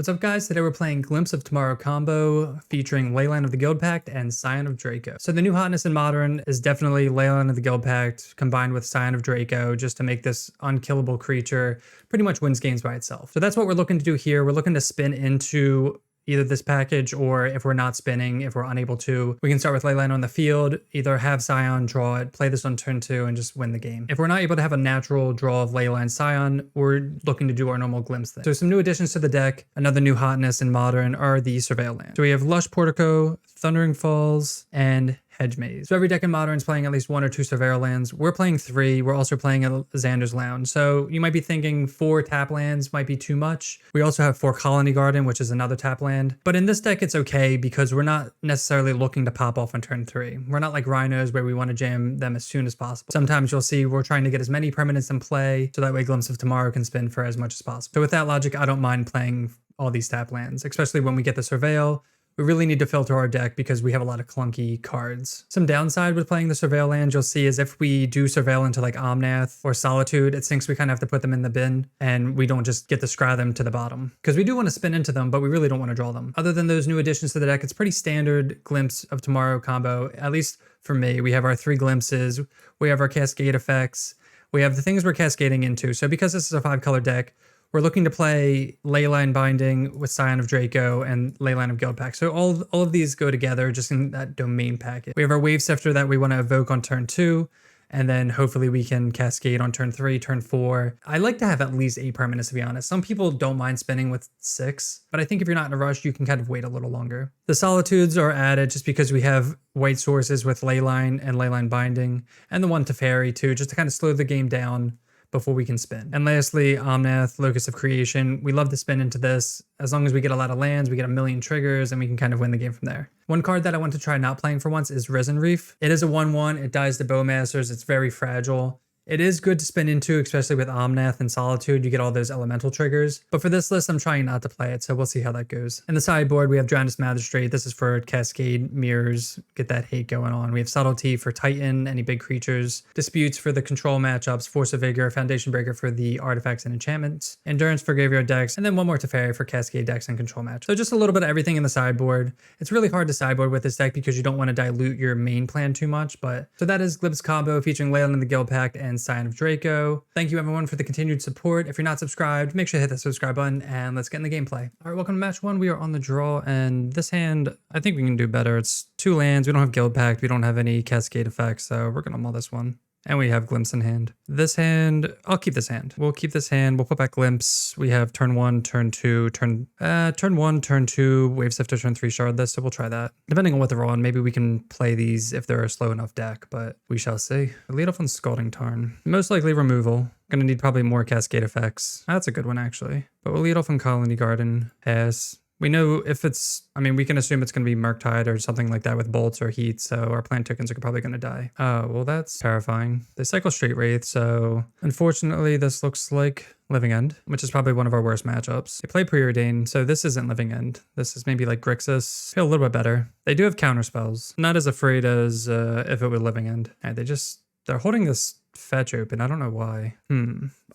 What's up guys, today we're playing Glimpse of Tomorrow combo featuring Leyline of the Guildpact and Scion of Draco. So the new hotness in Modern is definitely Leyline of the Guildpact combined with Scion of Draco just to make this unkillable creature pretty much wins games by itself. So that's what we're looking to do here. We're looking to spin into either this package, or if we're not spinning, if we're unable to, we can start with Leyline on the field, either have Scion draw it, play this on turn 2 and just win the game. If we're not able to have a natural draw of Leyline Scion, we're looking to do our normal Glimpse thing. So some new additions to the deck, another new hotness in Modern are the Surveil Land. So we have Lush Portico, Thundering Falls, and Hedge Maze. So every deck in Modern is playing at least 1 or 2 Surveil lands. We're playing 3. We're also playing a Xander's Lounge. So you might be thinking 4 tap lands might be too much. We also have 4 Colony Garden, which is another tap land. But in this deck, it's okay because we're not necessarily looking to pop off on turn 3. We're not like Rhinos where we want to jam them as soon as possible. Sometimes you'll see we're trying to get as many permanents in play so that way Glimpse of Tomorrow can spin for as much as possible. So with that logic, I don't mind playing all these tap lands, especially when we get the Surveil. We really need to filter our deck because we have a lot of clunky cards. Some downside with playing the Surveil land you'll see is if we do Surveil into like Omnath or Solitude, it sinks we kind of have to put them in the bin and we don't just get to scry them to the bottom. Because we do want to spin into them, but we really don't want to draw them. Other than those new additions to the deck, it's pretty standard Glimpse of Tomorrow combo, at least for me. We have our 3 glimpses, we have our cascade effects, we have the things we're cascading into. So because this is a 5-color deck, we're looking to play Leyline Binding with Scion of Draco and Leyline of Guildpact. So all of these go together just in that domain packet. We have our Wave Sifter that we want to evoke on turn 2, and then hopefully we can cascade on turn 3, turn 4. I like to have at least 8 permanents, to be honest. Some people don't mind spinning with 6, but I think if you're not in a rush, you can kind of wait a little longer. The Solitudes are added just because we have white sources with Leyline and Leyline Binding, and the one Teferi too, just to kind of slow the game down before we can spin. And lastly, Omnath, Locus of Creation. We love to spin into this. As long as we get a lot of lands, we get a million triggers, and we can kind of win the game from there. One card that I want to try not playing for once is Risen Reef. It is a 1/1. It dies to Bowmasters. It's very fragile. It is good to spin into, especially with Omnath and Solitude. You get all those elemental triggers. But for this list, I'm trying not to play it, so we'll see how that goes. In the sideboard, we have Drowned Magistrate. This is for Cascade, Mirrors, get that hate going on. We have Subtlety for Titan, any big creatures. Disputes for the control matchups. Force of Vigor, Foundation Breaker for the artifacts and enchantments. Endurance for graveyard decks. And then one more Teferi for Cascade decks and control match. So just a little bit of everything in the sideboard. It's really hard to sideboard with this deck because you don't want to dilute your main plan too much. But so that is Glimpse combo featuring Leyline of the Guildpact and Scion of Draco. Thank you everyone for the continued support. If you're not subscribed, make sure to hit that subscribe button and let's get in the gameplay. All right, welcome to match 1. We are on the draw, and this hand, I think we can do better. It's 2 lands. We don't have Guildpact. We don't have any Cascade effects, so we're going to mull this one. And we have Glimpse in hand. This hand, I'll keep this hand. We'll keep this hand. We'll put back Glimpse. We have turn 1, turn 2, turn 1, turn 2, Wave Sifter, turn 3, shard this, so we'll try that. Depending on what they're on, maybe we can play these if they're a slow enough deck, but we shall see. Lead off on Scalding Tarn. Most likely removal. Gonna need probably more Cascade effects. That's a good one, actually. But we'll lead off on Colony Garden. Pass. We know if it's, I mean, we can assume it's going to be Murktide or something like that with bolts or heat, so our plant tokens are probably going to die. Oh, well, that's terrifying. They cycle Straight Wraith, so unfortunately this looks like Living End, which is probably one of our worst matchups. They play Preordain, so this isn't Living End. This is maybe like Grixis. Feel a little bit better. They do have counter spells. Not as afraid as if it were Living End. All right, they're holding this fetch open. I don't know why.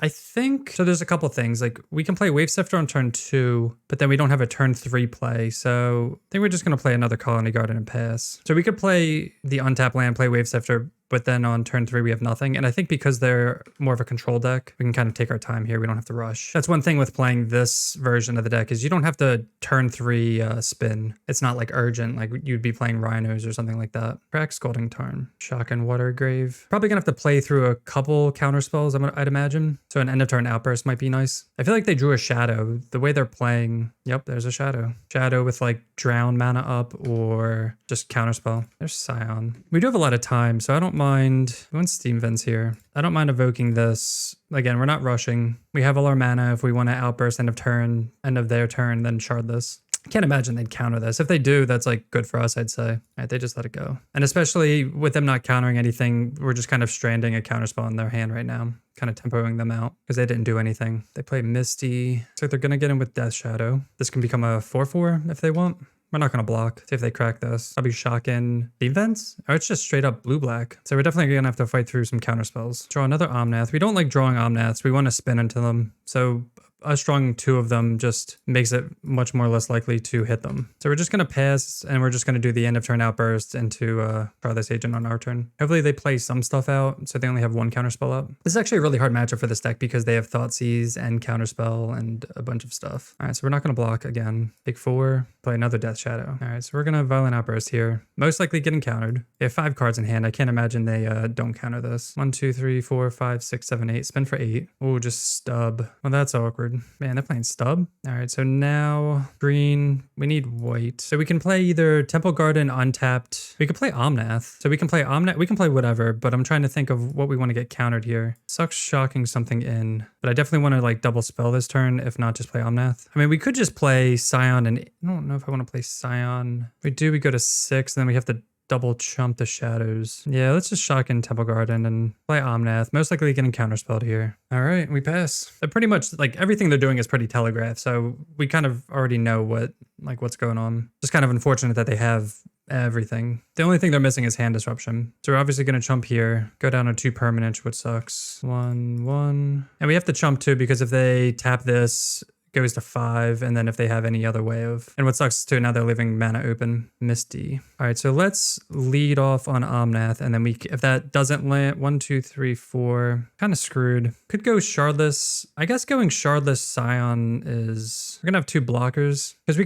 I think, so there's a couple things. Like we can play Wave Sifter on turn 2, but then we don't have a turn 3 play. So I think we're just going to play another Colony Garden and pass. So we could play the untapped land, play Wave Sifter, but then on turn 3 we have nothing. And I think because they're more of a control deck, we can kind of take our time here. We don't have to rush. That's one thing with playing this version of the deck is you don't have to turn 3 spin. It's not like urgent, like you'd be playing Rhinos or something like that. Crack Scalding Tarn. Shock and Water Grave. Probably gonna have to play through a couple counter spells, I'd imagine. So an end of turn Outburst might be nice. I feel like they drew a Shadow. The way they're playing, yep, there's a Shadow. Shadow with like Drown mana up or just counterspell. There's Scion. We do have a lot of time, so I don't mind. We want Steam Vents here. I don't mind evoking this. Again, we're not rushing. We have all our mana. If we want to Outburst end of their turn, then shard this. I can't imagine they'd counter this. If they do, that's like good for us, I'd say. All right, they just let it go. And especially with them not countering anything, we're just kind of stranding a counterspell in their hand right now. Kind of tempoing them out because they didn't do anything. They play Misty. Looks like they're going to get in with Death Shadow. This can become a 4/4 if they want. We're not going to block. See if they crack this. I'll be shocking defense. Or it's just straight up blue-black. So we're definitely going to have to fight through some counter spells. Draw another Omnath. We don't like drawing Omnaths. We want to spin into them. So us drawing 2 of them just makes it much more less likely to hit them. So we're just going to pass, and we're just going to do the end of turn outburst into Farthest Agent on our turn. Hopefully they play some stuff out, so they only have 1 counterspell up. This is actually a really hard matchup for this deck because they have Thoughtseize and Counterspell and a bunch of stuff. All right, so we're not going to block again. Take 4, play another Death Shadow. All right, so we're going to Violent Outburst here. Most likely getting countered. They have 5 cards in hand. I can't imagine they don't counter this. 1, 2, 3, 4, 5, 6, 7, 8. Spin for 8. Oh, just stub. Well, that's awkward. Man, they're playing stub. All right, so now green. We need white. So we can play either Temple Garden untapped. We could play Omnath. So we can play Omnath. We can play whatever, but I'm trying to think of what we want to get countered here. Sucks shocking something in, but I definitely want to like double spell this turn. If not, just play Omnath. I mean, we could just play Scion, and I don't know if I want to play Scion. If we do, we go to 6, and then we have to double chump the shadows. Yeah, let's just shock in Temple Garden and play Omnath. Most likely getting counterspelled here. All right, we pass. They're pretty much like everything they're doing is pretty telegraphed, so we kind of already know what's going on. Just kind of unfortunate that they have everything. The only thing they're missing is hand disruption. So we're obviously going to chump here, go down to 2 permanents, which sucks. 1, 1. And we have to chump too, because if they tap this, goes to 5, and then if they have any other way of, and what sucks too, now they're leaving mana open. Misty. All right, so let's lead off on Omnath, and then if that doesn't land, 1, 2, 3, 4, kind of screwed. Could go Shardless. I guess going Shardless Scion is, we're gonna have 2 blockers, because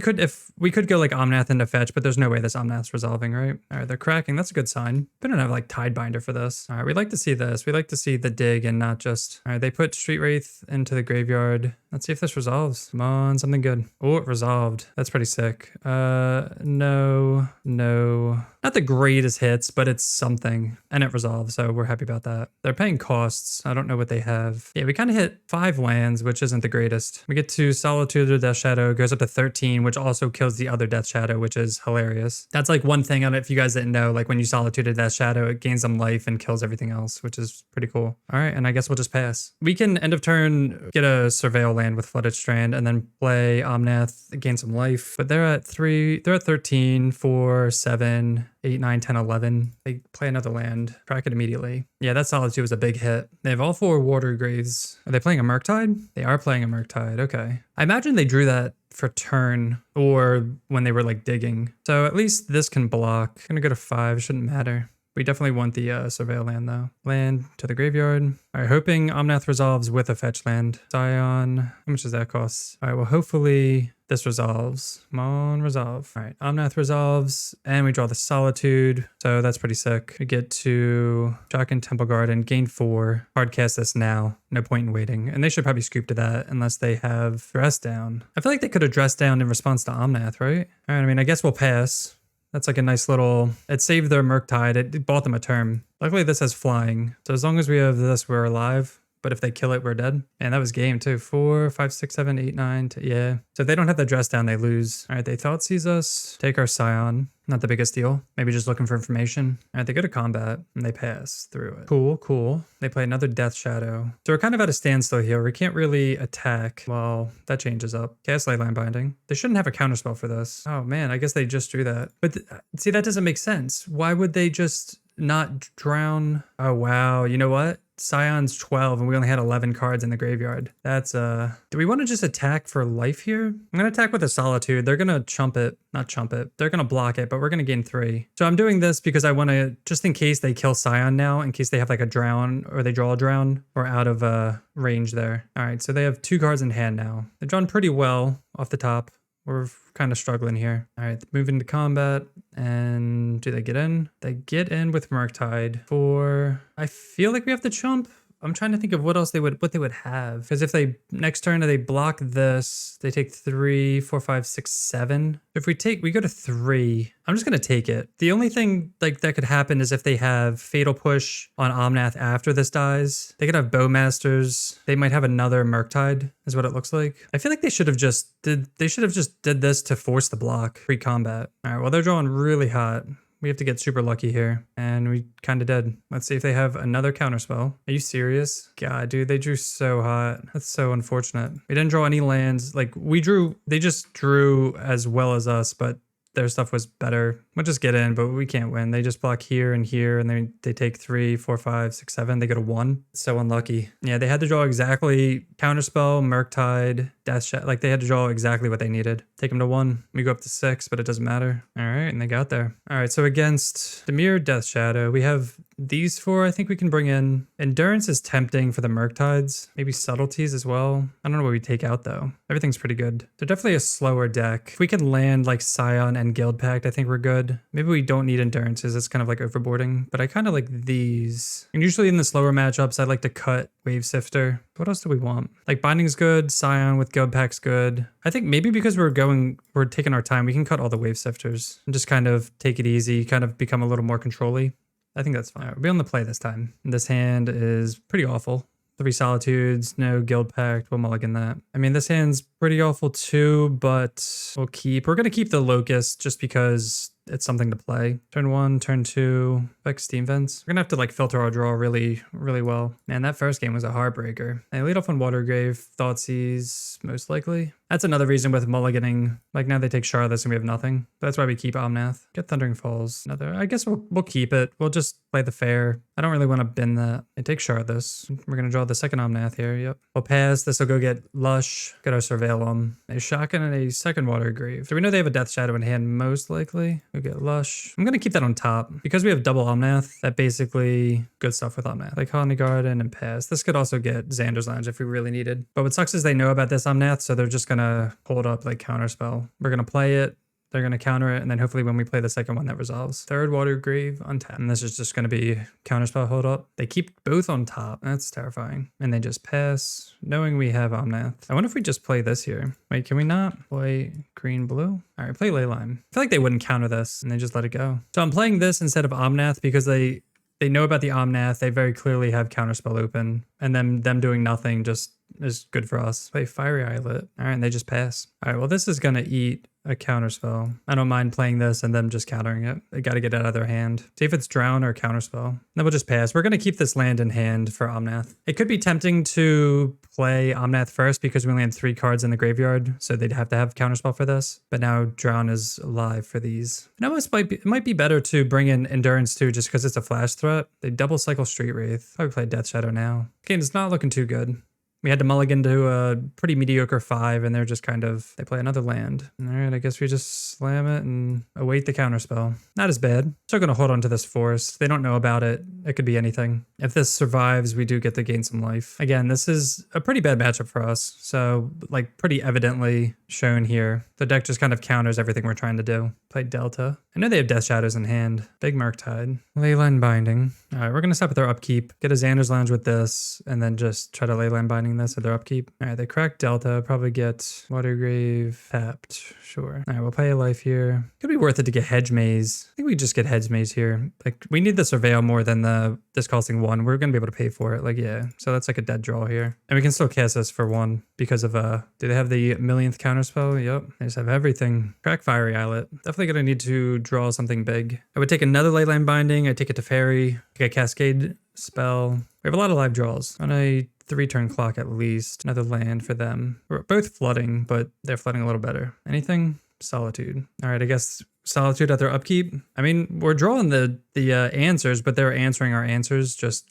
we could go like Omnath into fetch, but there's no way this Omnath's resolving, right? All right, they're cracking. That's a good sign. We don't have like Tidebinder for this. All right, we'd like to see this. We like to see the dig and not just, all right, they put Street Wraith into the graveyard. Let's see if this resolves. Come on, something good. Oh, it resolved. That's pretty sick. No. Not the greatest hits, but it's something. And it resolves, so we're happy about that. They're paying costs. I don't know what they have. Yeah, we kind of hit 5 lands, which isn't the greatest. We get to Solitude or Death Shadow, goes up to 13, which also kills the other Death Shadow, which is hilarious. That's like one thing on it, if you guys didn't know, like when you Solitude a Death Shadow, it gains them life and kills everything else, which is pretty cool. All right, and I guess we'll just pass. We can end of turn get a Surveil land with Flooded Strand and then play Omnath, gain some life. But they're at 13, 4, 7, 8, 9, 10, 11. They play another land, crack it immediately. Yeah, that Solitude was a big hit. They have all 4 Water Graves. Are they playing a Murktide? They are playing a Murktide, okay. I imagine they drew that for turn or when they were like digging. So at least this can block. Gonna go to 5, shouldn't matter. We definitely want the Surveil land though. Land to the graveyard. All right, hoping Omnath resolves with a fetch land. Scion, how much does that cost? All right, well, hopefully this resolves. Come on, resolve. All right, Omnath resolves, and we draw the Solitude. So that's pretty sick. We get to Jock and Temple Garden, gain 4. Hardcast this now. No point in waiting. And they should probably scoop to that unless they have Dress Down. I feel like they could have Dressed Down in response to Omnath, right? All right, I mean, I guess we'll pass. That's like a nice little, it saved their Murktide. It bought them a turn. Luckily this has flying. So as long as we have this, we're alive. But if they kill it, we're dead. And that was game too. 4, 5, 6, 7, 8, 9, 10, yeah. So if they don't have the Dress Down, they lose. All right, they Thoughtseize us. Take our Scion. Not the biggest deal. Maybe just looking for information. All right, they go to combat and they pass through it. Cool. They play another Death Shadow. So we're kind of at a standstill here. We can't really attack. Well, that changes up. Cast Leyline Binding. They shouldn't have a counterspell for this. Oh man, I guess they just drew that. But see, that doesn't make sense. Why would they just not drown? Oh wow, you know what? Scion's 12 and we only had 11 cards in the graveyard. That's do we want to just attack for life here? I'm gonna attack with a Solitude. They're gonna not chump it. They're gonna block it, but we're gonna gain 3. So I'm doing this because I want to, just in case they kill Scion now, in case they have like a drown or they draw a drown, or out of range there. All right, so they have 2 cards in hand now. They're drawn pretty well off the top. We're kind of struggling here. All right, moving to combat. And do they get in? They get in with Murktide for, I feel like we have to chump. I'm trying to think of what else they would have. Because if they, next turn, they block this, they take 3, 4, 5, 6, 7. If we go to 3, I'm just going to take it. The only thing like that could happen is if they have Fatal Push on Omnath after this dies. They could have Bowmasters. They might have another Murktide, is what it looks like. I feel like they should have just did this to force the block pre-combat. All right, well, they're drawing really hot. We have to get super lucky here, and we kind of did. Let's see if they have another counterspell. Are you serious? God, dude, they drew so hot. That's so unfortunate. We didn't draw any lands. Like, they just drew as well as us, but their stuff was better. We'll just get in, but we can't win. They just block here and here, and they take 3, 4, 5, 6, 7. They go to 1. So unlucky. Yeah, they had to draw exactly Counterspell, Murktide, Death Shadow. Like, they had to draw exactly what they needed. Take them to 1. We go up to 6, but it doesn't matter. All right, and they got there. All right, so against Temur, Death Shadow, we have these 4. I think we can bring in. Endurance is tempting for the Murktides. Maybe Subtleties as well. I don't know what we take out, though. Everything's pretty good. They're definitely a slower deck. If we can land like Scion and Guildpact, I think we're good. Maybe we don't need Endurances. It's kind of like overboarding, but I kind of like these. And usually in the slower matchups, I like to cut Wave Sifter. What else do we want? Like Binding's good. Scion with Guildpact's good. I think maybe because we're taking our time, we can cut all the Wave Sifters and just kind of take it easy, kind of become a little more control-y. I think that's fine. Right, we'll be on the play this time. This hand is pretty awful. 3 Solitudes, no Guildpact, we'll mulligan that. I mean, this hand's pretty awful too, but we're going to keep the Locus just because it's something to play. Turn 1, turn 2, like Steam Vents. We're gonna have to like filter our draw really, really well. Man, that first game was a heartbreaker. They lead off on Watergrave, Thoughtseize, most likely. That's another reason with mulliganing. Like now they take Shardless and we have nothing. That's why we keep Omnath. Get Thundering Falls. Another. I guess we'll keep it. We'll just play the fair. I don't really want to bin that. And take Shardless. We're gonna draw the second Omnath here. Yep. We'll pass. This will go get Lush. Get our Surveil on. A Shotgun and a second Watergrave. Do we know they have a Death Shadow in hand? Most likely. We'll get Lush. I'm gonna keep that on top because we have double Omnath. That basically good stuff with Omnath. Like Honey Garden and pass. This could also get Xander's Lounge if we really needed. But what sucks is they know about this Omnath, so they're just gonna hold up like Counterspell. We're gonna play it. They're going to counter it, and then hopefully when we play the second one, that resolves. Third Watergrave untap. And this is just going to be Counterspell hold up. They keep both on top. That's terrifying. And they just pass, knowing we have Omnath. I wonder if we just play this here. Wait, can we not play green-blue? All right, play Leyline. I feel like they wouldn't counter this, and they just let it go. So I'm playing this instead of Omnath because they know about the Omnath. They very clearly have Counterspell open. And then them doing nothing just is good for us. Play Fiery Islet. All right, and they just pass. All right, well, this is going to eat a Counterspell. I don't mind playing this and them just countering it. They got to get it out of their hand. See if it's Drown or Counterspell. Then we'll just pass. We're going to keep this land in hand for Omnath. It could be tempting to play Omnath first because we only had 3 cards in the graveyard, so they'd have to have Counterspell for this. But now Drown is alive for these. And it might be better to bring in Endurance too, just because it's a flash threat. They double cycle Street Wraith. Probably play Death Shadow now. Okay, it's not looking too good. We had to mulligan to a pretty mediocre 5, and they're just kind of, they play another land. All right, I guess we just slam it and await the Counterspell. Not as bad. Still gonna hold on to this Forest. They don't know about it. It could be anything. If this survives, we do get to gain some life. Again, this is a pretty bad matchup for us. So, like, pretty evidently shown here. The deck just kind of counters everything we're trying to do. Play Delta. I know they have Death Shadows in hand. Big Murktide. Leyline Binding. All right, we're gonna stop with our upkeep. Get a Xander's Lounge with this, and then just try to Leyline Binding this at their upkeep. All right, they crack Delta. Probably get Watergrave tapped. Sure. All right, we'll pay a life here. Could be worth it to get Hedge Maze. I think we just get Hedge Maze here. Like, we need the Surveil more than this costing 1. We're gonna be able to pay for it. Like, yeah. So that's like a dead draw here. And we can still cast this for 1 because of, do they have the millionth Counterspell? Yep. They just have everything. Crack Fiery Islet. Definitely gonna need to draw something big. I would take another Leyline Binding. I'd take it to Fairy. Get a Cascade spell. We have a lot of live draws. On a 3-turn clock at least. Another land for them. We're both flooding, but they're flooding a little better. Anything? Solitude. All right, I guess Solitude at their upkeep. I mean, we're drawing the answers, but they're answering our answers just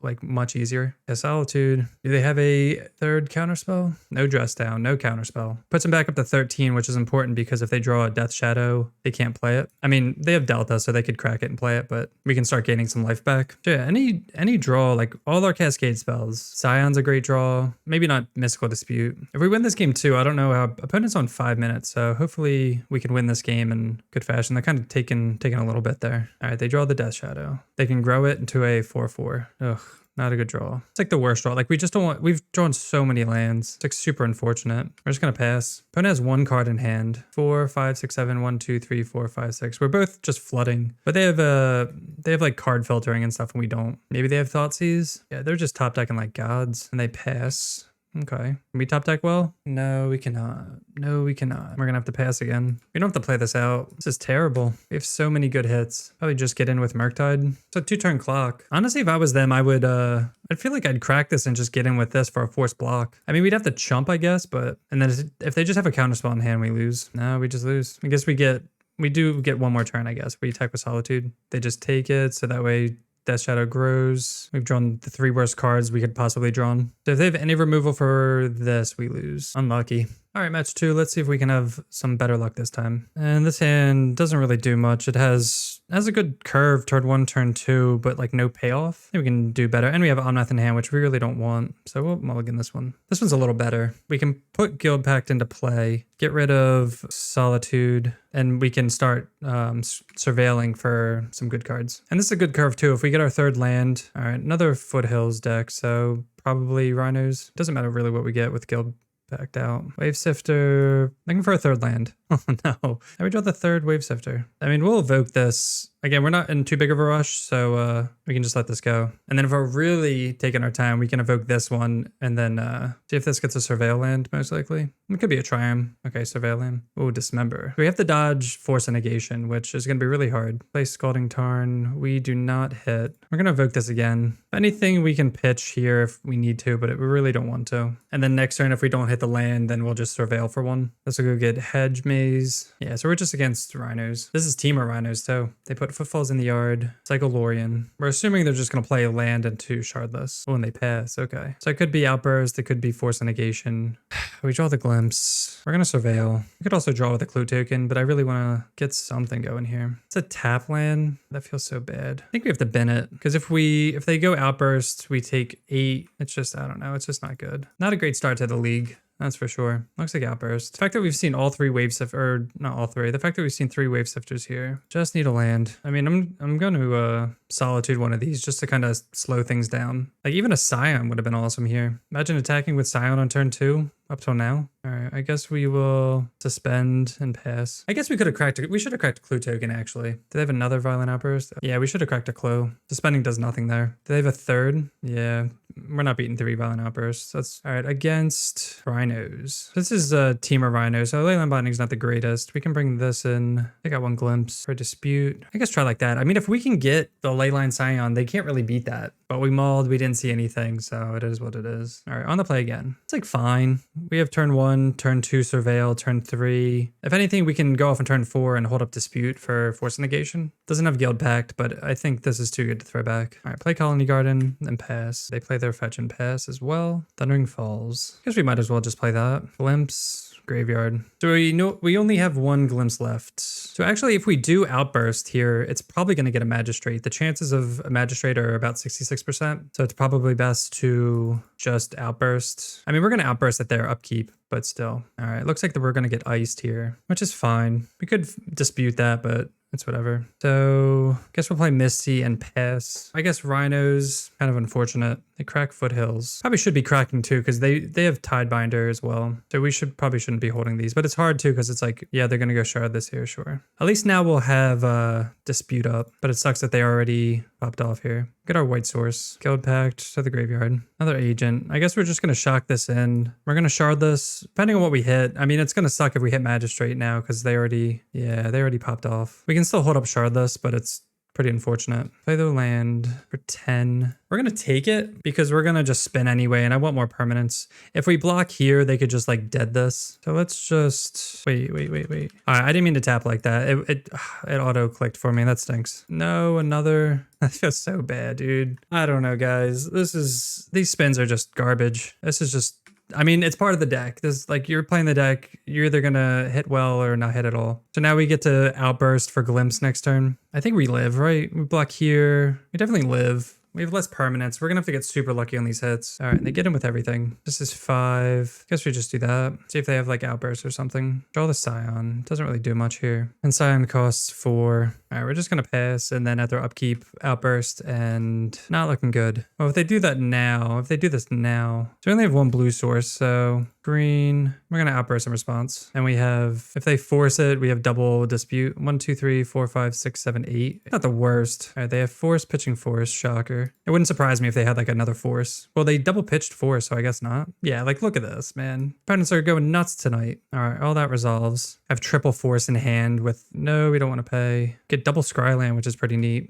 like much easier. Yeah, Solitude. Do they have a third Counterspell? No Dress Down, no Counterspell. Puts them back up to 13, which is important because if they draw a Death Shadow, they can't play it. I mean, they have Delta, so they could crack it and play it, but we can start gaining some life back. So yeah, any draw, like all our Cascade spells. Scion's a great draw. Maybe not Mystical Dispute. If we win this game too, I don't know how opponent's on 5 minutes, so hopefully we can win this game in good fashion. They're kind of taking a little bit there. All right, they draw the Death Shadow. They can grow it into a 4/4. Ugh, not a good draw. It's like the worst draw. Like we just don't want, we've drawn so many lands. It's like super unfortunate. We're just gonna pass. Opponent has 1 card in hand. 4, 5, 6, 7, 1, 2, 3, 4, 5, 6. We're both just flooding. But they have like card filtering and stuff and we don't. Maybe they have Thoughtseize. Yeah, they're just top decking like gods. And they pass. Okay. Can we top deck well? No, we cannot. No, we cannot. We're gonna have to pass again. We don't have to play this out. This is terrible. We have so many good hits. Probably just get in with Murktide. It's a 2-turn clock. Honestly, if I was them, I would, I'd feel like I'd crack this and just get in with this for a forced block. I mean, we'd have to chump, I guess, but, and then if they just have a Counterspell in hand, we lose. No, we just lose. I guess we get we do get one more turn, I guess. We attack with Solitude. They just take it, so that way Death Shadow grows. We've drawn the 3 worst cards we could possibly draw. So if they have any removal for this, we lose. Unlucky. All right, match 2. Let's see if we can have some better luck this time. And this hand doesn't really do much. It has a good curve, turn 1, turn 2, but like no payoff. I think we can do better. And we have Omnath in hand, which we really don't want. So we'll mulligan this one. This one's a little better. We can put Guildpact into play, get rid of Solitude, and we can start surveilling for some good cards. And this is a good curve too. If we get our 3rd land, all right, another Foothills deck. So probably Rhinos. Doesn't matter really what we get with Guildpact out. Wave Sifter, looking for a 3rd land. Oh no. I would draw the 3rd Wave Sifter. I mean, we'll evoke this. Again, we're not in too big of a rush, so we can just let this go. And then if we're really taking our time, we can evoke this one and then see if this gets a Surveil land, most likely. It could be a Triumph. Okay, Surveil land. Oh, Dismember. We have to dodge Force and Negation, which is going to be really hard. Play Scalding Tarn. We do not hit. We're going to evoke this again. If anything, we can pitch here if we need to, but we really don't want to. And then next turn, if we don't hit the land, then we'll just Surveil for one. This will go get Hedge Maze. Yeah, so we're just against Rhinos. This is Temur Rhinos, too. They put Footfalls in the yard. Psycholorian. We're assuming they're just going to play land and 2 Shardless. Oh, and they pass. Okay. So it could be Outburst. It could be Force and Negation. We draw the Glimpse. We're going to Surveil. We could also draw with a Clue token, but I really want to get something going here. It's a tap land. That feels so bad. I think we have to bin it, because if they go Outburst, we take 8. It's just, I don't know. It's just not good. Not a great start to the league. That's for sure. Looks like Outburst. The fact that we've seen all 3 Wave Sifters, or not all 3, the fact that we've seen 3 Wave Sifters here. Just need a land. I mean, I'm going to Solitude one of these just to kind of slow things down. Like even a Scion would have been awesome here. Imagine attacking with Scion on turn 2 up till now. All right, I guess we will suspend and pass. I guess we should have cracked a Clue token actually. Do they have another Violent Outburst? Yeah, we should have cracked a Clue. Suspending does nothing there. Do they have a 3rd? Yeah, we're not beating 3 Violent Outbursts. That's all right. Against Rhinos. This is Temur Rhinos, so Leyline Binding's not the greatest. We can bring this in. They got 1 Glimpse for Dispute. I guess try like that. I mean, if we can get the Leyline Scion, they can't really beat that. But we mauled, we didn't see anything, so it is what it is. All right, on the play again. It's like fine. We have turn 1, turn 2 Surveil, turn 3. If anything, we can go off on turn 4 and hold up Dispute for Force Negation. Doesn't have Guildpact, but I think this is too good to throw back. All right, play Colony Garden and pass. They play their fetch and pass as well. Thundering Falls. I guess we might as well just play that. Glimpse. Graveyard. So we only have 1 Glimpse left. So actually, if we do Outburst here, it's probably going to get a Magistrate. The chances of a Magistrate are about 66%. So it's probably best to just Outburst. I mean, we're going to Outburst at their upkeep, but still. All right, looks like we're going to get iced here, which is fine. We could dispute that, but it's whatever. So I guess we'll play Misty and pass. I guess Rhinos, kind of unfortunate. They crack Foothills. Probably should be cracking too, because they have Tidebinder as well. So we probably shouldn't be holding these, but it's hard too, because it's like, yeah, they're going to go shard this here, sure. At least now we'll have Dispute up, but it sucks that they already popped off here. Get our white source. Guildpact to the graveyard. Another agent. I guess we're just going to shock this in. We're going to shard this, depending on what we hit. I mean, it's going to suck if we hit Magistrate now, because they already popped off. We can still hold up Shardless, but it's pretty unfortunate. Play the land for 10. We're going to take it because we're going to just spin anyway, and I want more permanence. If we block here, they could just like dead this. So let's just wait. All right, I didn't mean to tap like that. It auto clicked for me. That stinks. No, another. That feels so bad, dude. I don't know, guys. These spins are just garbage. This is just, I mean, it's part of the deck. This, like, you're playing the deck, you're either gonna hit well or not hit at all. So now we get to Outburst for Glimpse next turn. I think we live, right? We block here. We definitely live. We have less permanence. We're gonna have to get super lucky on these hits. All right, they get in with everything. This is 5. Guess we just do that. See if they have like Outburst or something. Draw the Scion. Doesn't really do much here. And Scion costs 4. All right, we're just gonna pass, and then at their upkeep, Outburst, and not looking good. Well, if they do that now, if they do this now, so we only have 1 blue source, so green, we're gonna Outburst in response. And we have, if they force it, we have double Dispute. 1, 2, 3, 4, 5, 6, 7, 8. Not the worst. All right, they have Force, pitching Force, shocker. It wouldn't surprise me if they had like another Force. Well, they double pitched Force, so I guess not. Yeah, like look at this, man. Opponents are going nuts tonight. All right, all that resolves. I have triple Force in hand with, no, we don't want to pay. Get double Scryland, which is pretty neat.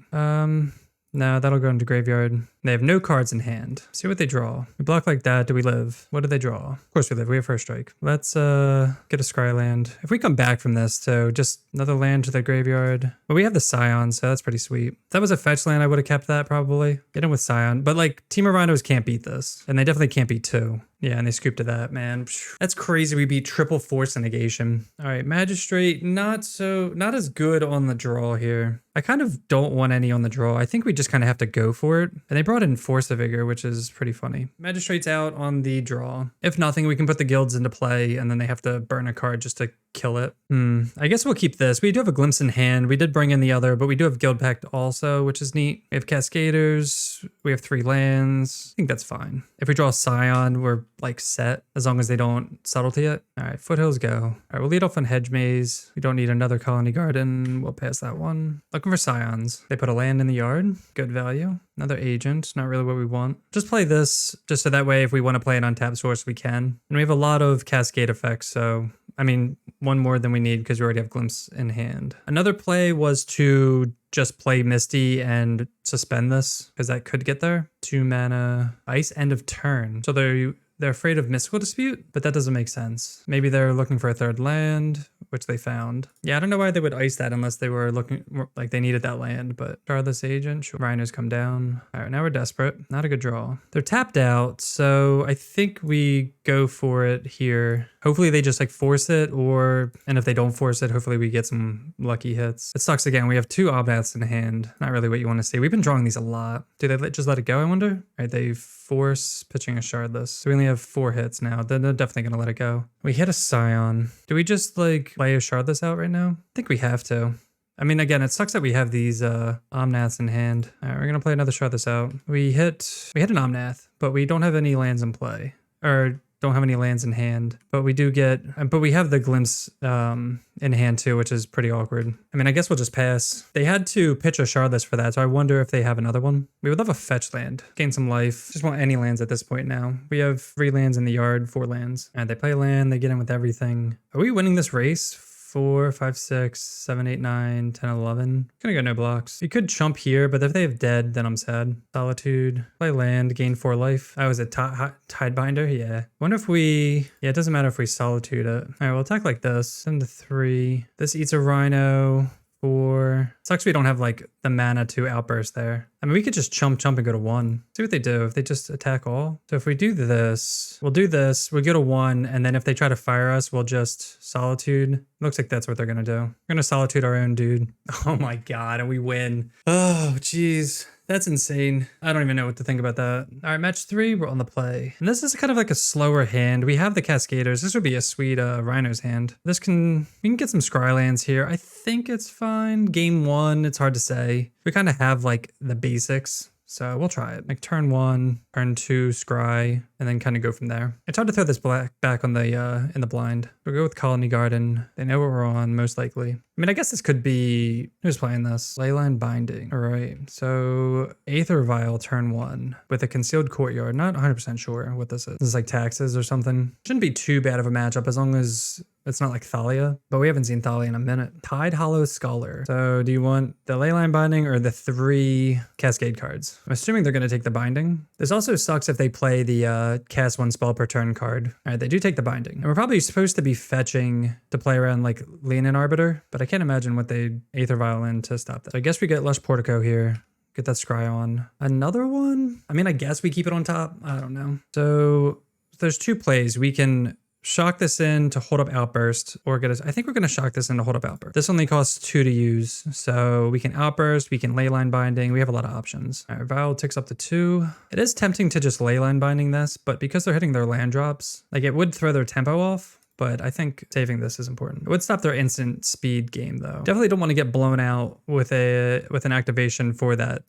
No, that'll go into graveyard. They have no cards in hand. See what they draw. We block like that. Do we live? What do they draw? Of course we live. We have first strike. Let's get a scry land. If we come back from this, so just another land to the graveyard. But we have the Scion, so that's pretty sweet. If that was a fetch land, I would have kept that probably. Get in with Scion. But like Temur Rhinos can't beat this. And they definitely can't beat 2. Yeah, and they scooped to that, man. That's crazy. We beat triple force and negation. All right, Magistrate, not as good on the draw here. I kind of don't want any on the draw. I think we just kind of have to go for it. And they brought in Force of Vigor, which is pretty funny. Magistrate's out on the draw. If nothing, we can put the guilds into play, and then they have to burn a card just to kill it. I guess we'll keep this. We do have a Glimpse in hand. We did bring in the other, but we do have Guildpact also, which is neat. We have Cascaders. We have 3 lands. I think that's fine. If we draw a Scion, we're like set as long as they don't Subtlety it. All right, Foothills go. All right, we'll lead off on Hedge Maze. We don't need another Colony Garden. We'll pass that one. Looking for Scions. They put a land in the yard. Good value. Another Agent. Not really what we want. Just play this just so that way if we want to play an untapped source, we can. And we have a lot of Cascade effects, so I mean, one more than we need because we already have Glimpse in hand. Another play was to just play Misty and suspend this because that could get there. 2 mana Ice end of turn. So they're afraid of Mystical Dispute, but that doesn't make sense. Maybe they're looking for a 3rd land, which they found. Yeah, I don't know why they would ice that unless they were looking like they needed that land, but Charlotte's Agent, sure. Rhinos come down. All right, now we're desperate. Not a good draw. They're tapped out, so I think we go for it here. Hopefully they just like force it, and if they don't force it, hopefully we get some lucky hits. It sucks again. We have 2 Omnaths in hand. Not really what you want to see. We've been drawing these a lot. Do they just let it go, I wonder? All right, they force pitching a Shardless. So we only have 4 hits now. Then they're definitely going to let it go. We hit a Scion. Do we just like play a Shardless out right now? I think we have to. I mean, again, it sucks that we have these Omnaths in hand. All right, we're going to play another Shardless out. We hit an Omnath, but we don't have any lands in play. Or don't have any lands in hand, but we do get, but we have the Glimpse in hand too, which is pretty awkward. I mean, I guess we'll just pass. They had to pitch a Shardless for that, so I wonder if they have another one. We would love a fetch land, gain some life. Just want any lands at this point now. We have 3 lands in the yard, 4 lands. And they play land, they get in with everything. Are we winning this race? 4, 5, 6, 7, 8, 9, 10, 11. Gonna go no blocks. You could chump here, but if they have dead, then I'm sad. Solitude. Play land, gain 4 life. Oh, is it Tidebinder? Yeah. Wonder if we... Yeah, it doesn't matter if we Solitude it. All right, we'll attack like this. 7 to 3. This eats a Rhino. 4. Sucks we don't have like the mana to outburst there. I mean, we could just chump and go to 1. See what they do. If they just attack all. So if we do this, we'll do this. We'll go to 1. And then if they try to fire us, we'll just Solitude. Looks like that's what they're going to do. We're going to Solitude our own dude. Oh my God. And we win. Oh, geez. That's insane. I don't even know what to think about that. All right, match 3, we're on the play. And this is kind of like a slower hand. We have the Cascaders. This would be a sweet Rhinos hand. We can get some Scry lands here. I think it's fine. Game 1, it's hard to say. We kind of have like the basics. So we'll try it. Like turn 1, turn 2, scry, and then kind of go from there. It's hard to throw this back on the in the blind. We'll go with Colony Garden. They know what we're on, most likely. I mean, I guess this could be... Who's playing this? Leyline Binding. All right. So Aether Vial, turn 1 with a Concealed Courtyard. Not 100% sure what this is. This is like Taxes or something. Shouldn't be too bad of a matchup as long as... It's not like Thalia, but we haven't seen Thalia in a minute. Tide Hollow Scholar. So do you want the Leyline Binding or the 3 Cascade cards? I'm assuming they're going to take the Binding. This also sucks if they play the cast 1 spell per turn card. All right, they do take the Binding. And we're probably supposed to be fetching to play around like Leonin Arbiter, but I can't imagine what they Aether Vial in to stop that. So I guess we get Lush Portico here. Get that scry on. Another one? I mean, I guess we keep it on top. I don't know. So there's 2 plays. We can shock this in to hold up Outburst, or get us. I think we're going to shock this in to hold up Outburst. This only costs 2 to use, so we can Outburst, we can Leyline Binding. We have a lot of options. All right, Vial ticks up to 2. It is tempting to just Leyline Binding this, but because they're hitting their land drops, like it would throw their tempo off. But I think saving this is important. It would stop their instant speed game though. Definitely don't want to get blown out with an activation for that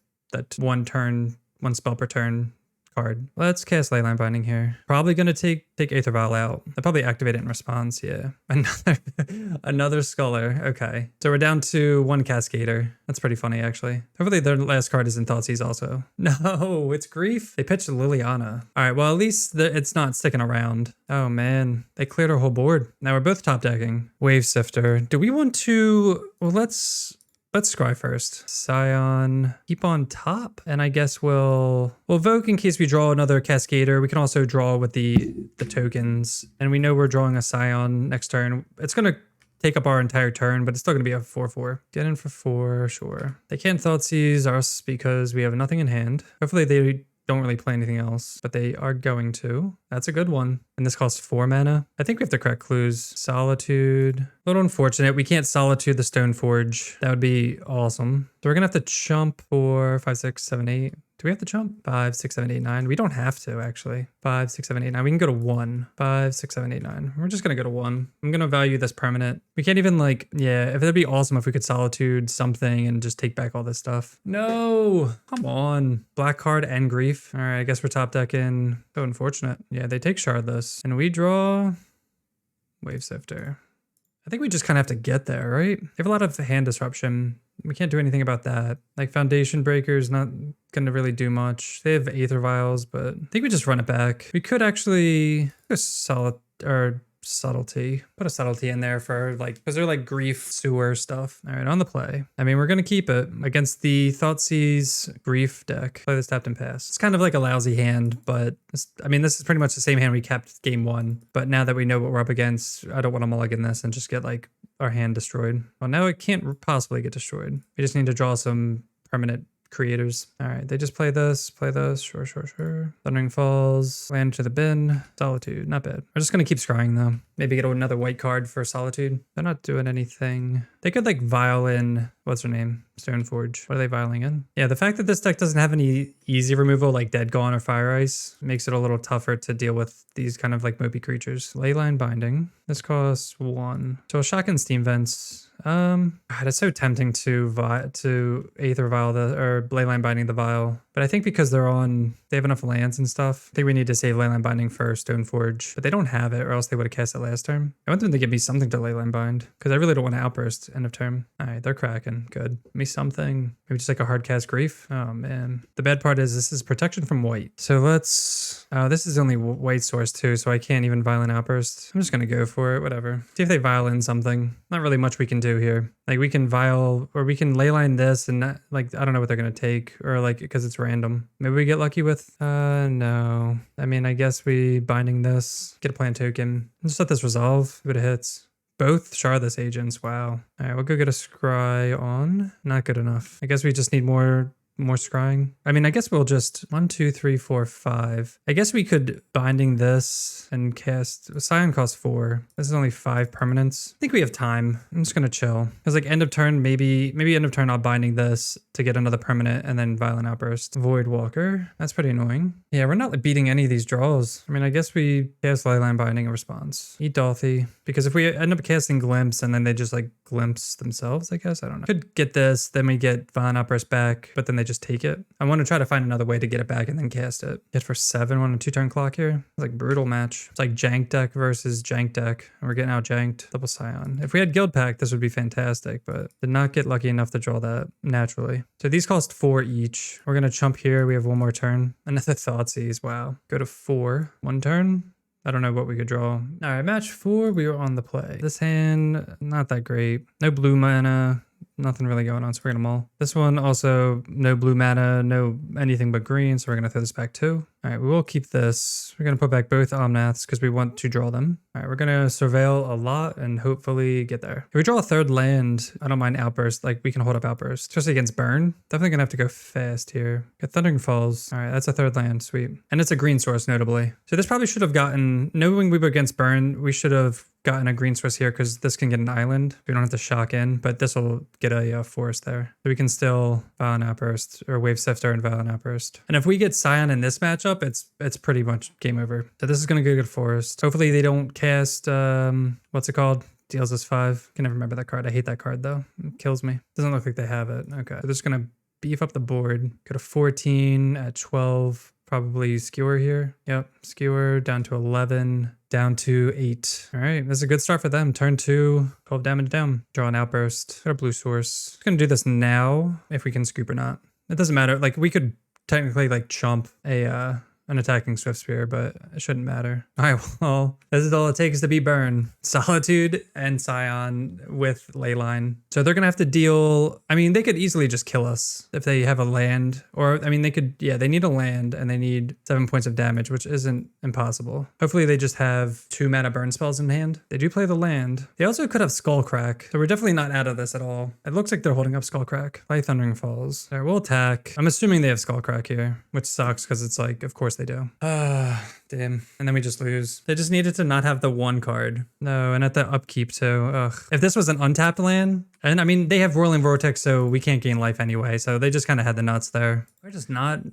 1 spell per turn card. Let's cast Leyline Binding here. Probably gonna take Aether Vial out. I'll probably activate it in response. Yeah. Another Scholar. Okay. So we're down to 1 Cascader. That's pretty funny actually. Hopefully their last card is in Thoughtseize also. No, it's Grief. They pitched Liliana. All right, well at least it's not sticking around. Oh man, they cleared our whole board. Now we're both top decking. Wave Sifter. Do we want to, well let's Let's scry first. Scion, keep on top, and I guess we'll Evoke in case we draw another Cascader. We can also draw with the tokens, and we know we're drawing a Scion next turn. It's gonna take up our entire turn, but it's still gonna be a 4/4. Get in for 4, sure. They can't Thoughtseize us because we have nothing in hand. Hopefully they don't really play anything else, but they are going to. That's a good one. And this costs 4 mana. I think we have to correct clues. Solitude. A little unfortunate. We can't Solitude the Stoneforge. That would be awesome. So we're gonna have to chump for 5, 6, 7, 8. Do we have to jump? 5, 6, 7, 8, 9. We don't have to, actually. 5, 6, 7, 8, 9. We can go to 1. 5, 6, 7, 8, 9. We're just going to go to 1. I'm going to value this permanent. We can't even like, yeah, if it'd be awesome if we could Solitude something and just take back all this stuff. No, come on. Black card and Grief. All right, I guess we're top decking. So unfortunate. Yeah, they take Shardless. And we draw Wave Sifter. I think we just kind of have to get there, right? We have a lot of hand disruption. We can't do anything about that. Like Foundation Breaker's not gonna really do much. They have Aether Vials, but I think we just run it back. We could actually go Subtlety. Put a Subtlety in there for like, because they're like Grief Sewer stuff. All right, on the play. I mean, we're gonna keep it against the Thoughtseize Grief deck. Play this tapped and pass. It's kind of like a lousy hand, but I mean, this is pretty much the same hand we kept game 1. But now that we know what we're up against, I don't want to mulligan this and just get like our hand destroyed. Well, now it can't possibly get destroyed. We just need to draw some permanent creators. All right, they just play this, sure. Thundering Falls, land to the bin, Solitude, not bad. We're just gonna keep scrying though. Maybe get another white card for Solitude. They're not doing anything. They could like vial in, what's her name? Stoneforge. What are they vialing in? Yeah, the fact that this deck doesn't have any easy removal like Dead Gone or Fire Ice makes it a little tougher to deal with these kind of like mopey creatures. Leyline Binding. This costs 1. So a Shotgun Steam Vents. God, it's so tempting to Aether Vial or Leyline Binding the Vial. But I think because they have enough lands and stuff, I think we need to save Leyline Binding for Stoneforge. But they don't have it, or else they would have cast it last turn. I want them to give me something to Leyline Bind, because I really don't want to Outburst end of turn. All right, they're cracking. Good. Give me something. Maybe just like a hard cast Grief. Oh, man. The bad part is this is protection from white. So let's... Oh, this is only white source too, so I can't even Violent Outburst. I'm just going to go for it, whatever. See if they vial in something. Not really much we can do here. Like we can vial, or we can Leyline this and not, like, I don't know what they're going to take, or like, because it's random. Maybe we get lucky with, no. I mean, I guess we binding this, get a plant token, just let this resolve if it hits. Both Shardless agents, wow. All right, we'll go get a scry on. Not good enough. I guess we just need more scrying. I mean, I guess we'll just 1, 2, 3, 4, 5. I guess we could binding this and cast. Scion costs 4. This is only 5 permanents. I think we have time. I'm just gonna chill. Because like end of turn, maybe end of turn I'll binding this to get another permanent and then Violent Outburst. Void Walker. That's pretty annoying. Yeah, we're not like, beating any of these draws. I mean, I guess we cast Leyline Binding in response. Eat Dolphy. Because if we end up casting Glimpse and then they just like glimpse themselves, I guess, I don't know. Could get this, then we get Violent Outburst back, but then they just take it. I want to try to find another way to get it back and then cast it. Get for 7 on a 2-turn clock here. It's like brutal match. It's like jank deck versus jank deck. And we're getting out janked. Double Scion. If we had Guildpact, this would be fantastic, but did not get lucky enough to draw that naturally. So these cost 4 each. We're gonna chump here. We have 1 more turn. Another Thoughtseize. Wow. Go to 4. 1 turn. I don't know what we could draw. All right, match 4. We are on the play. This hand, not that great. No blue mana. Nothing really going on, so we're gonna mull. This one also no blue mana, no anything but green, so we're gonna throw this back too. All right, we will keep this. We're gonna put back both Omnaths because we want to draw them. All right, we're gonna surveil a lot and hopefully get there. If we draw a 3rd land, I don't mind Outburst. Like we can hold up Outburst, especially against Burn. Definitely gonna have to go fast here. Get Thundering Falls. All right, that's a 3rd land, sweet. And it's a green source, notably. So this probably should have gotten, knowing we were against Burn, we should have gotten a green source here because this can get an island. We don't have to shock in, but this will get a forest there. So we can still Violent Outburst or Wave Sifter and Violent Outburst. And if we get Scion in this matchup, it's pretty much game over. So this is going to go good forest. Hopefully they don't cast, what's it called? Deals us 5. Can never remember that card. I hate that card though. It kills me. Doesn't look like they have it. Okay. So they're just going to beef up the board. Go to 14 at 12. Probably skewer here. Yep, skewer down to 11, down to 8. All right, this is a good start for them. Turn 2, 12 damage down. Draw an Outburst. Got a blue source. Just gonna do this now, if we can scoop or not. It doesn't matter. Like we could technically like chump a an attacking Swift Spear, but it shouldn't matter. All right, well, this is all it takes to beat Burn. Solitude and Scion with Leyline. So they're gonna have to deal, I mean, they could easily just kill us if they have a land, or I mean, they could, yeah, they need a land and they need 7 points of damage, which isn't impossible. Hopefully they just have 2 mana burn spells in hand. They do play the land. They also could have Skullcrack, so we're definitely not out of this at all. It looks like they're holding up Skullcrack. Play Thundering Falls. All right, we'll attack. I'm assuming they have Skullcrack here, which sucks because it's like, of course they do. Damn. And then we just lose. They just needed to not have the 1 card. No, and at the upkeep too. Ugh. If this was an untapped land, and I mean, they have Whirling Vortex, so we can't gain life anyway. So they just kind of had the nuts there. We're just not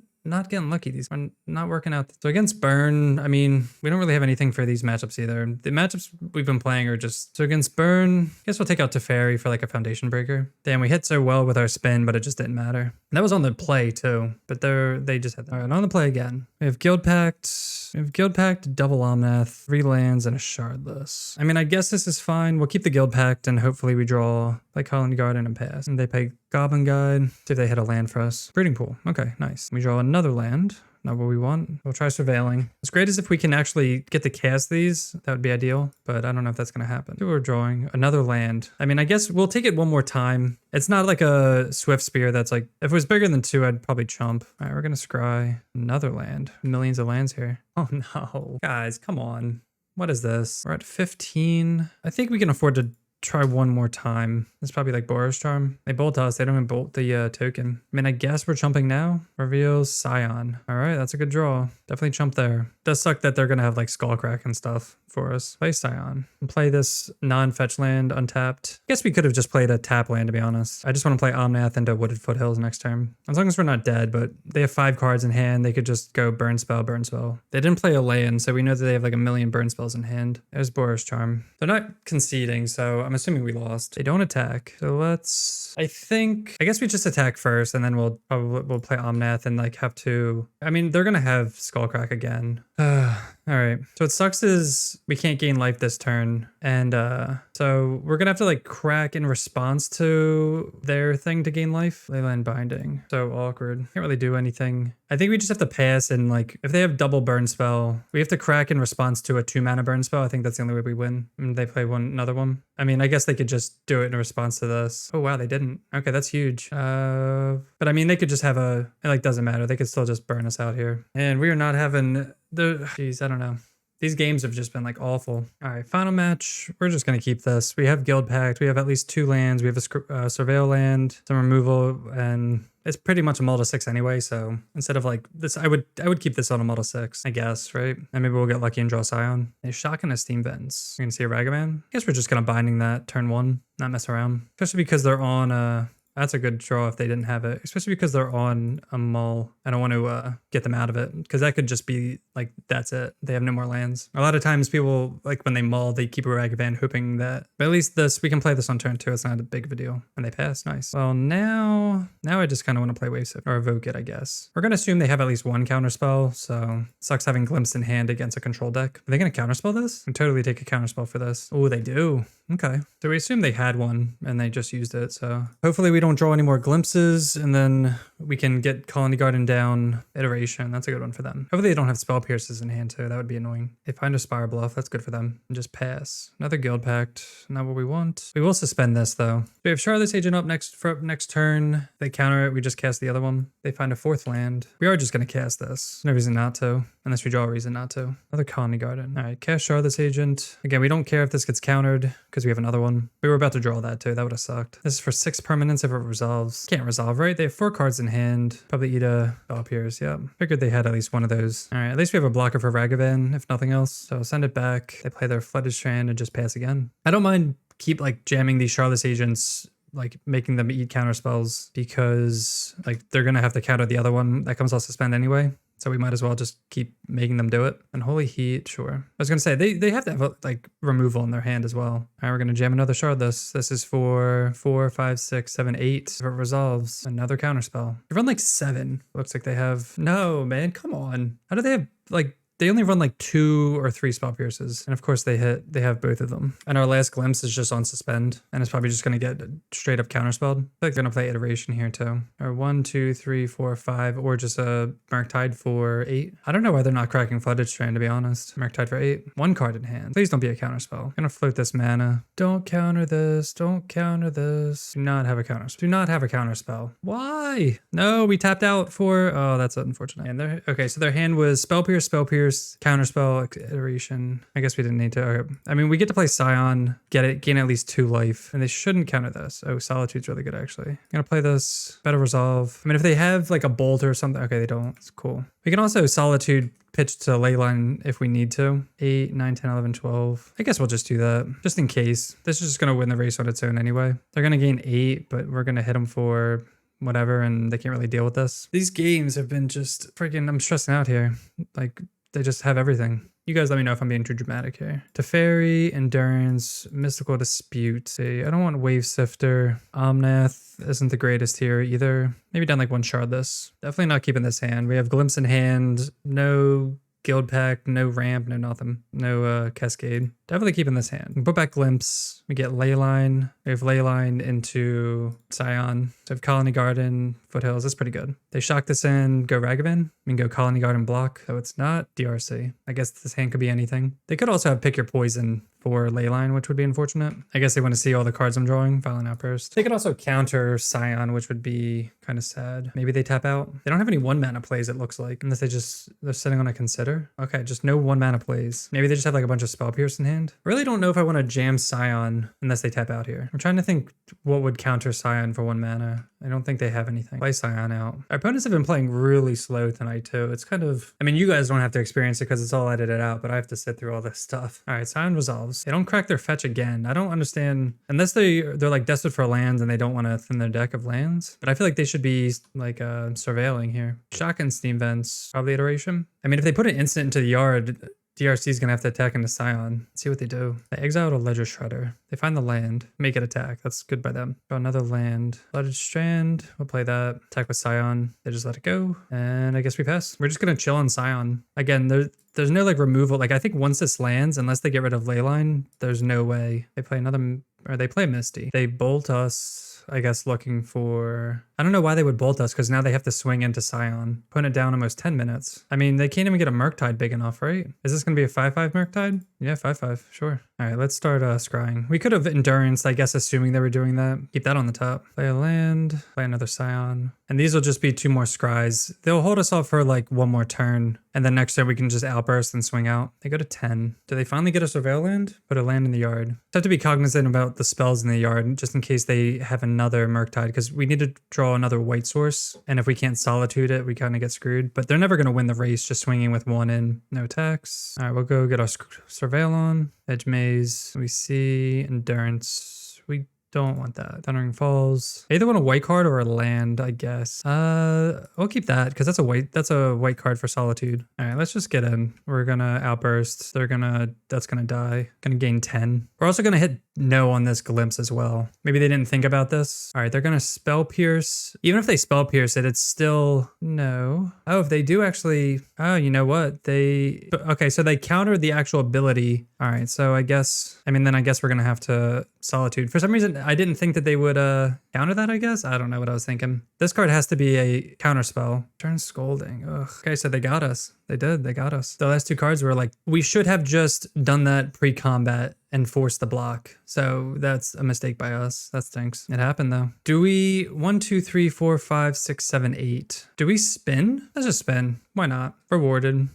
getting lucky. These are not working out. So against Burn, I mean, we don't really have anything for these matchups either. The matchups we've been playing are just, so against Burn, I guess we'll take out Teferi for like a Foundation Breaker. Damn, we hit so well with our spin, but it just didn't matter. And that was on the play too, but they just had that. All right, on the play again. We have Guildpact. We have Guildpact, double Omnath, 3 lands, and a Shardless. I mean, I guess this is fine. We'll keep the Guildpact and hopefully we draw like Colony Garden and pass. And they play Goblin Guide. See if they hit a land for us. Breeding Pool. Okay, nice. We draw another land. Not what we want. We'll try Surveilling. What's great is if we can actually get to cast these, that would be ideal, but I don't know if that's going to happen. So we're drawing another land. I mean, I guess we'll take it one more time. It's not like a Swift Spear that's like, if it was bigger than 2, I'd probably chump. All right, we're going to scry another land. Millions of lands here. Oh no. Guys, come on. What is this? We're at 15. I think we can afford to try one more time. It's probably like Boros Charm. They bolt us. They don't even bolt the token. I mean, I guess we're chumping now. Reveals Scion. All right, that's a good draw. Definitely chump there. Does suck that they're going to have like Skullcrack and stuff for us. Play Scion. And play this non-fetch land untapped. I guess we could have just played a tap land, to be honest. I just want to play Omnath into Wooded Foothills next turn. As long as we're not dead, but they have 5 cards in hand. They could just go burn spell, burn spell. They didn't play a lay-in, so we know that they have like a million burn spells in hand. There's Boros Charm. They're not conceding, so I'm assuming we lost. They don't attack. So let's, I guess we just attack first and then we'll play Omnath and like have to, I mean, they're going to have Skullcrack again. All right. So what sucks is we can't gain life this turn. And so we're going to have to like crack in response to their thing to gain life. Leyline Binding. So awkward. Can't really do anything. I think we just have to pass, and like if they have double burn spell, we have to crack in response to a 2 mana burn spell. I think that's the only way we win. And they play another one. I mean, I guess they could just do it in response to this. Oh wow, they didn't. Okay, that's huge. But I mean, they could just have it like doesn't matter. They could still just burn us out here. And we are not having geez, I don't know. These games have just been like awful. All right, final match. We're just going to keep this. We have Guildpact. We have at least 2 lands. We have a Surveil land, some removal, and it's pretty much a Multi 6 anyway. So instead of like this, I would keep this on a Multi 6, I guess, right? And maybe we'll get lucky and draw Scion. A Shock and a Steam Vents. You're going to see a Ragavan. I guess we're just going to Binding that turn 1, not mess around. Especially because they're on that's a good draw if they didn't have it, especially because they're on a mull. I don't want to get them out of it because that could just be like, that's it. They have no more lands. A lot of times people, like when they mull, they keep a Ragavan hoping that, but at least we can play this on turn 2. It's not a big of a deal. And they pass. Nice. Well, now I just kind of want to play Wave Sift or Evoke it, I guess. We're going to assume they have at least 1 counterspell. So sucks having Glimpse in hand against a control deck. Are they going to counterspell this? I can totally take a counterspell for this. Oh, they do. Okay. So we assume they had one and they just used it. So hopefully we don't draw any more glimpses and then we can get Colony Garden down iteration. That's a good one for them. Hopefully they don't have Spell Pierces in hand too. That would be annoying. They find a Spire Bluff. That's good for them. And just pass. Another Guildpact. Not what we want. We will suspend this though. We have Shardless Agent up next turn. They counter it. We just cast the other one. They find a 4th land. We are just going to cast this. No reason not to. Unless we draw a reason not to. Another Colony Garden. All right, cast Shardless Agent. Again, we don't care if this gets countered because we have another one. We were about to draw that too. That would have sucked. This is for 6 permanents if it resolves. Can't resolve, right? They have 4 cards in hand. Probably eat a Spell Pierce. Yep. Figured they had at least one of those. All right, at least we have a blocker for Ragavan, if nothing else. So send it back. They play their Flooded Strand and just pass again. I don't mind keep like jamming these Shardless Agents, like making them eat counter spells because like they're gonna have to counter the other one that comes off suspend anyway. So we might as well just keep making them do it. And Holy Heat, sure. I was going to say, they have to have like removal in their hand as well. All right, we're going to jam another Shardless. This is for 4, 5, 6, 7, 8. If it resolves, another counterspell. They run like 7. Looks like they have, no, man, come on. How do they have like they only run like 2 or 3 spell pierces. And of course they have both of them. And our last glimpse is just on suspend. And it's probably just going to get straight up counterspelled. I feel like they're going to play iteration here too. Or 1, 2, 3, 4, 5, or just a Murktide for 8. I don't know why they're not cracking Flooded Strand, to be honest. Murktide for 8. 1 card in hand. Please don't be a counterspell. I'm going to float this mana. Don't counter this. Don't counter this. Do not have a counterspell. Do not have a counterspell. Why? No, we tapped out for... Oh, that's unfortunate. And okay, so their hand was Spell Pierce, Counterspell, Iteration. I guess we didn't need to. Okay. I mean, we get to play Scion, gain at least 2 life, and they shouldn't counter this. Oh, Solitude's really good, actually. I'm going to play this. Better Resolve. I mean, if they have like a Bolt or something... Okay, they don't. It's cool. We can also Solitude pitch to Leyline if we need to. 8, 9, 10, 11, 12. I guess we'll just do that just in case. This is just going to win the race on its own anyway. They're going to gain 8, but we're going to hit them for whatever, and they can't really deal with this. These games have been just freaking... I'm stressing out here. Like, they just have everything. You guys let me know if I'm being too dramatic here. Teferi, Endurance, Mystical Dispute. See, I don't want Wave Sifter. Omnath isn't the greatest here either. Maybe down like 1 Shardless. Definitely not keeping this hand. We have Glimpse in hand. No Guildpact, no ramp, no nothing. No Cascade. Definitely keeping this hand. We put back Glimpse. We get Leyline. We have Leyline into Scion. So we have Colony Garden, Foothills. That's pretty good. They shock this in, go Ragavan. We can go Colony Garden block. So it's not DRC. I guess this hand could be anything. They could also have Pick Your Poison for Leyline, which would be unfortunate. I guess they want to see all the cards I'm drawing. Violent Outburst. They could also counter Scion, which would be kind of sad. Maybe they tap out. They don't have any 1 mana plays, it looks like. Unless they're sitting on a Consider. Okay, just no 1 mana plays. Maybe they just have like a bunch of Spell Pierce in hand. I really don't know if I want to jam Scion unless they tap out here. I'm trying to think what would counter Scion for 1 mana. I don't think they have anything. Play Scion out. Our opponents have been playing really slow tonight too. It's kind of... I mean, you guys don't have to experience it because it's all edited out, but I have to sit through all this stuff. All right, Scion resolves. They don't crack their fetch again. I don't understand... Unless they're like desperate for lands and they don't want to thin their deck of lands. But I feel like they should be like surveilling here. Shock and Steam Vents. Probably iteration. I mean, if they put an instant into the yard... DRC is going to have to attack into Scion. Let's see what they do. They exile a Ledger Shredder. They find the land. Make it attack. That's good by them. Draw another land. Flooded Strand. We'll play that. Attack with Scion. They just let it go. And I guess we pass. We're just going to chill on Scion. Again, there's no like removal. Like I think once this lands, unless they get rid of Leyline, there's no way. They play another... Or they play Misty. They bolt us, I guess, looking for... I don't know why they would bolt us, because now they have to swing into Scion. Putting it down almost 10 minutes. I mean, they can't even get a Murktide big enough, right? Is this going to be a 5/5 Murktide? Yeah, 5/5, sure. All right, let's start scrying. We could have Endurance, I guess, assuming they were doing that. Keep that on the top. Play a land, play another Scion. And these will just be 2 more scries. They'll hold us off for like 1 more turn. And then next turn we can just outburst and swing out. They go to 10. Do they finally get a Surveil land? Put a land in the yard. Just have to be cognizant about the spells in the yard, just in case they have another Murktide, because we need to draw another white source. And if we can't Solitude it, we kind of get screwed. But they're never going to win the race just swinging with 1 in. No attacks. All right, we'll go get our Surveil on. Edge Maze. We see Endurance. We don't want that. Thundering Falls. I either want a white card or a land, I guess. We'll keep that because that's a white card for Solitude. All right, let's just get in. We're gonna outburst. That's gonna die. Gonna gain 10. We're also gonna hit no on this Glimpse as well. Maybe they didn't think about this. All right, they're gonna Spell Pierce. Even if they Spell Pierce it, it's still no. Oh, if they do actually, oh, you know what? Okay, so they counter the actual ability. All right, so I guess we're gonna have to Solitude. For some reason, I didn't think that they would counter that, I guess. I don't know what I was thinking. This card has to be a counter spell. Turn Scolding. Ugh. Okay, so they got us. They did. They got us. The last 2 cards were like, we should have just done that pre-combat and forced the block. So that's a mistake by us. That stinks. It happened though. Do we 1, 2, 3, 4, 5, 6, 7, 8? Do we spin? Let's just spin. Why not? Rewarded.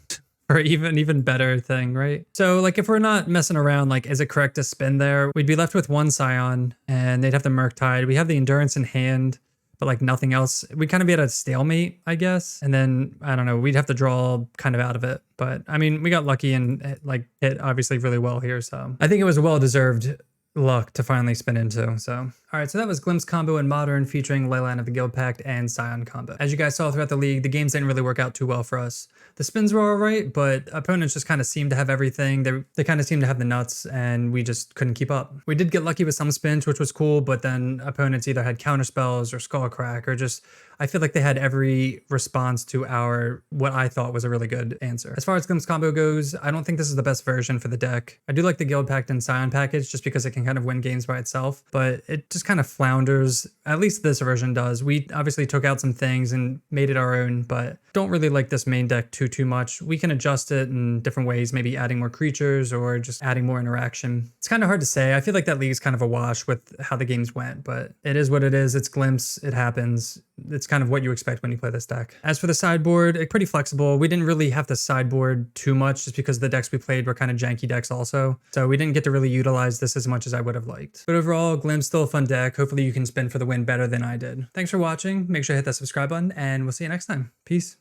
Or even better thing, right? So like if we're not messing around, like is it correct to spin there? We'd be left with 1 Scion and they'd have the Murktide. We have the Endurance in hand, but like nothing else. We'd kind of be at a stalemate, I guess. And then, I don't know, we'd have to draw kind of out of it. But I mean, we got lucky and like hit obviously really well here. So I think it was a well-deserved luck to finally spin into. So Alright, so that was Glimpse combo in Modern featuring Leyline of the Guildpact and Scion combo. As you guys saw throughout the league, the games didn't really work out too well for us. The spins were alright, but opponents just kind of seemed to have everything. They kind of seemed to have the nuts, and we just couldn't keep up. We did get lucky with some spins, which was cool, but then opponents either had counterspells or Skullcrack, or just, I feel like they had every response to what I thought was a really good answer. As far as Glimpse combo goes, I don't think this is the best version for the deck. I do like the Guildpact and Scion package just because it can kind of win games by itself, but it just kind of flounders. At least this version does. We obviously took out some things and made it our own, but don't really like this main deck too much. We can adjust it in different ways, maybe adding more creatures or just adding more interaction. It's kind of hard to say. I feel like that league is kind of a wash with how the games went, but it is what it is. It's Glimpse. It happens. It's kind of what you expect when you play this deck. As for the sideboard, it's pretty flexible. We didn't really have to sideboard too much just because the decks we played were kind of janky decks also. So we didn't get to really utilize this as much as I would have liked. But overall, Glimpse still a fun deck. Hopefully you can spin for the win better than I did. Thanks for watching. Make sure to hit that subscribe button and we'll see you next time. Peace.